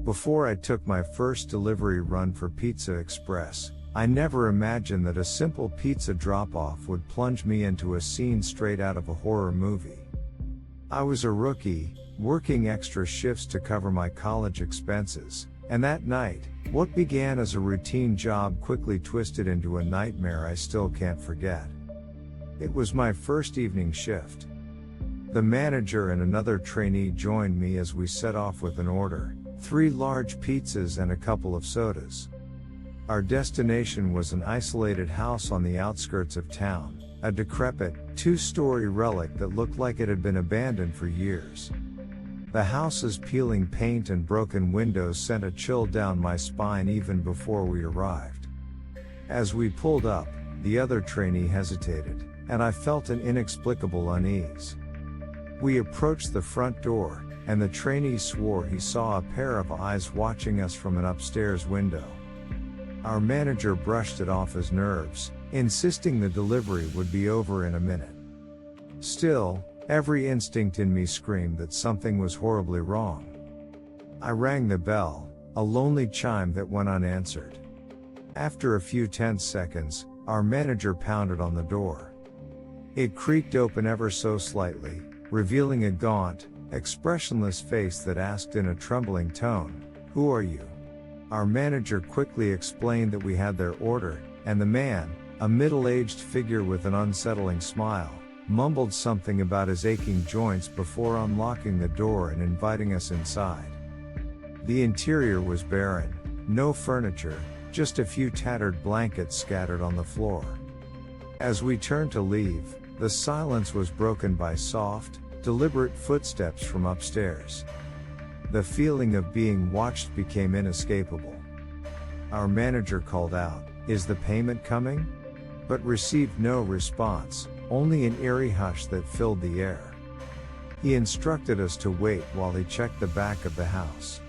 Before I took my first delivery run for Pizza Express, I never imagined that a simple pizza drop-off would plunge me into a scene straight out of a horror movie. I was a rookie, working extra shifts to cover my college expenses, and that night, what began as a routine job quickly twisted into a nightmare I still can't forget. It was my first evening shift. The manager and another trainee joined me as we set off with an order, 3 large pizzas and a couple of sodas. Our destination was an isolated house on the outskirts of town, a decrepit, 2-story relic that looked like it had been abandoned for years. The house's peeling paint and broken windows sent a chill down my spine even before we arrived. As we pulled up, the other trainee hesitated, and I felt an inexplicable unease. We approached the front door, and the trainee swore he saw a pair of eyes watching us from an upstairs window. Our manager brushed it off as nerves, insisting the delivery would be over in a minute. Still, every instinct in me screamed that something was horribly wrong. I rang the bell, a lonely chime that went unanswered. After a few tense seconds, our manager pounded on the door. It creaked open ever so slightly, revealing a gaunt, expressionless face that asked in a trembling tone, "Who are you?" Our manager quickly explained that we had their order, and the man, a middle-aged figure with an unsettling smile, mumbled something about his aching joints before unlocking the door and inviting us inside. The interior was barren, no furniture, just a few tattered blankets scattered on the floor. As we turned to leave, the silence was broken by soft, deliberate footsteps from upstairs. The feeling of being watched became inescapable. Our manager called out, "Is the payment coming?" but received no response, only an eerie hush that filled the air. He instructed us to wait while he checked the back of the house.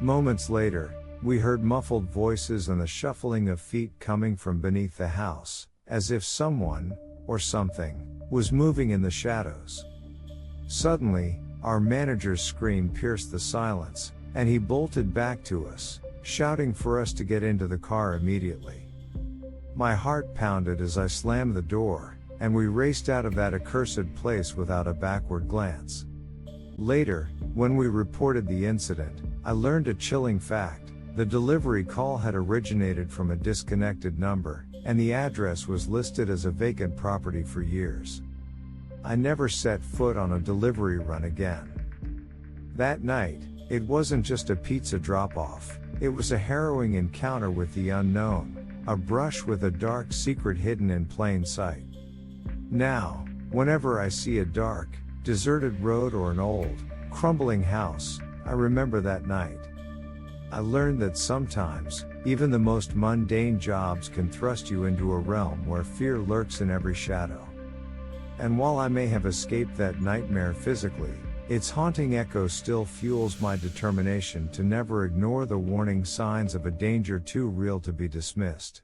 Moments later, we heard muffled voices and the shuffling of feet coming from beneath the house, as if someone, or something, was moving in the shadows. Suddenly, our manager's scream pierced the silence, and he bolted back to us, shouting for us to get into the car immediately. My heart pounded as I slammed the door, and we raced out of that accursed place without a backward glance. Later, when we reported the incident, I learned a chilling fact: the delivery call had originated from a disconnected number, and the address was listed as a vacant property for years. I never set foot on a delivery run again. That night, it wasn't just a pizza drop-off, it was a harrowing encounter with the unknown, a brush with a dark secret hidden in plain sight. Now, whenever I see a dark, deserted road or an old, crumbling house, I remember that night. I learned that sometimes, even the most mundane jobs can thrust you into a realm where fear lurks in every shadow. And while I may have escaped that nightmare physically, its haunting echo still fuels my determination to never ignore the warning signs of a danger too real to be dismissed.